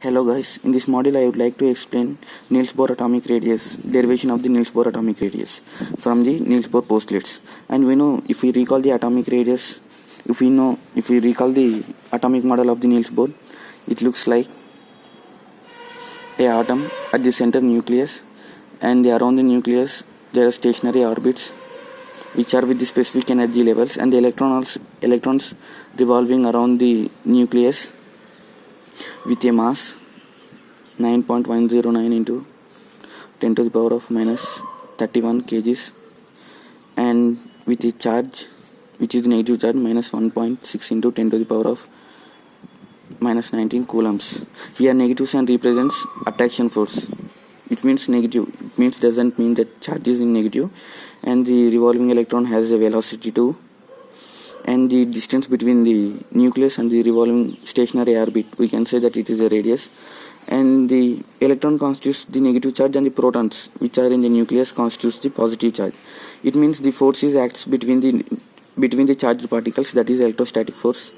Hello guys, in this module I would like to explain Niels Bohr atomic radius, derivation of the Niels Bohr atomic radius from the Niels Bohr postulates. And we know, if we recall the atomic radius, if we recall the atomic model of the Niels Bohr, it looks like a atom at the center nucleus, and around the nucleus there are stationary orbits which are with the specific energy levels, and the electrons revolving around the nucleus with a mass 9.109 into 10 to the power of minus 31 kgs, and with a charge which is the negative charge minus 1.6 into 10 to the power of minus 19 coulombs. Here negative sign represents attraction force. It means negative. It means doesn't mean that charge is in negative, and the revolving electron has a velocity too. And the distance between the nucleus and the revolving stationary orbit, we can say that it is a radius. And the electron constitutes the negative charge, and the protons which are in the nucleus constitutes the positive charge. It means the force is acts between the charged particles, that is electrostatic force.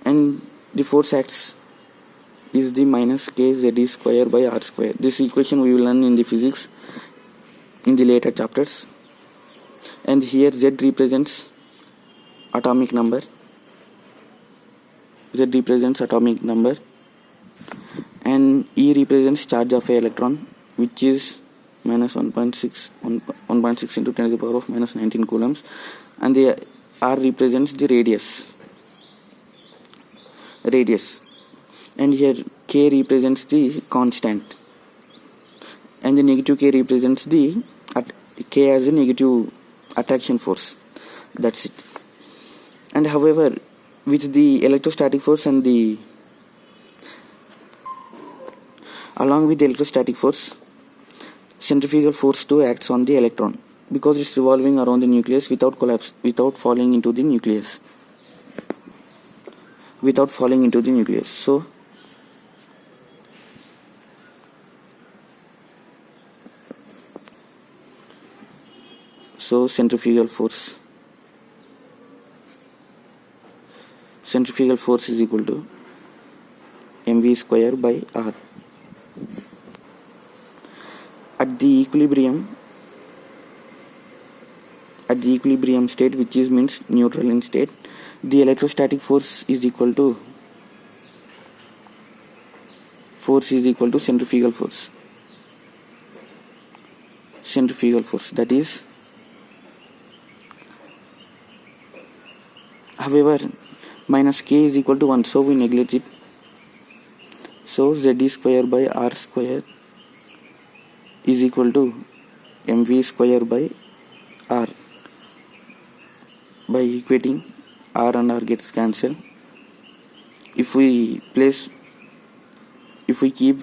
And the force acts is the minus k z square by r square. This equation we will learn in the physics in the later chapters. And here z represents atomic number. And E represents charge of an electron, which is minus 1.6 into 10 to the power of minus 19 coulombs. And the R represents the radius. And here K represents the constant, and the negative K represents the K as a negative attraction force. That's it. And however, with the electrostatic force and along with the electrostatic force, centrifugal force too acts on the electron, because it's revolving around the nucleus without falling into the nucleus. So centrifugal force is equal to mv square by r. At the equilibrium state, which is means neutral in state, the electrostatic force is equal to centrifugal force. That is, however, minus k is equal to 1, so we neglect it. So z square by r square is equal to mv square by r. By equating, r and r gets cancelled. If we keep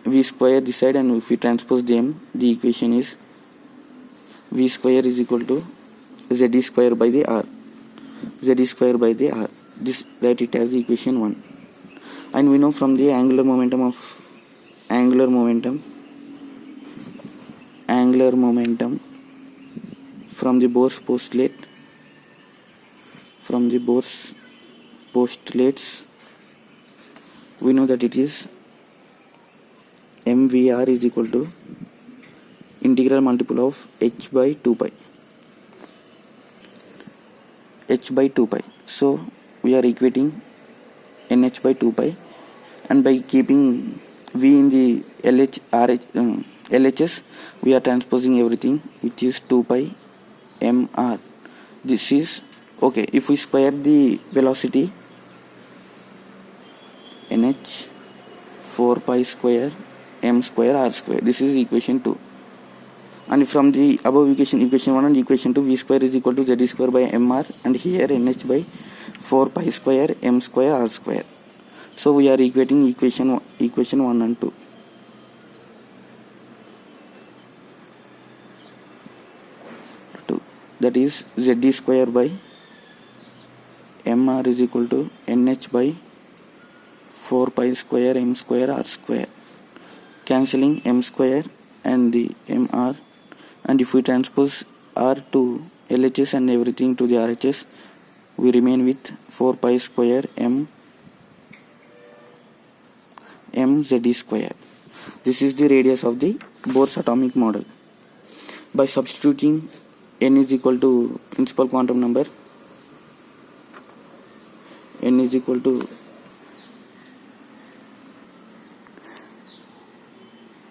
v square this side, and if we transpose them, the equation is v square is equal to z square by the r. This write it as the equation 1. And we know from the angular momentum from the Bohr's postulates, we know that it is mvr is equal to integral multiple of h by 2 pi. So we are equating nh by 2 pi, and by keeping v in the LHS, we are transposing everything, which is 2 pi mr. This is okay. If we square the velocity, nh 4 pi square m square r square. This is equation 2. And from the above equation 1 and equation 2, v square is equal to z square by mr, and here nh by 4 pi square m square r square. So we are equating equation 1 and 2. That is, z square by mr is equal to nh by 4 pi square m square r square, cancelling m square and the mr. And if we transpose r to LHS and everything to the RHS, we remain with 4 pi square m z square. This is the radius of the Bohr's atomic model. By substituting n is equal to principal quantum number, n is equal to,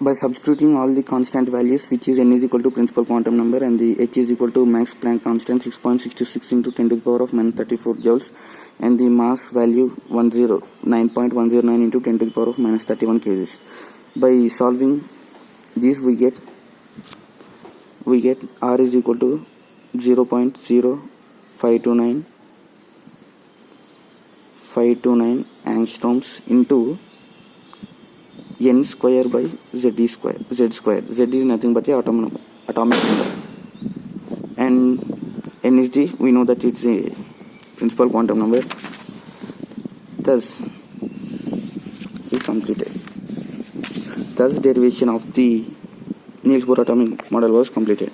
by substituting all the constant values, which is n is equal to principal quantum number and the h is equal to Max Planck constant 6.66 into 10 to the power of minus 34 joules and the mass value 9.109 into 10 to the power of minus 31 kgs. By solving these, we get R is equal to 0.0529 angstroms into n square by z square. Z is nothing but the atomic number, and n is the, we know that it's a principal quantum number. Thus we completed. Thus derivation of the Niels Bohr atomic model was completed.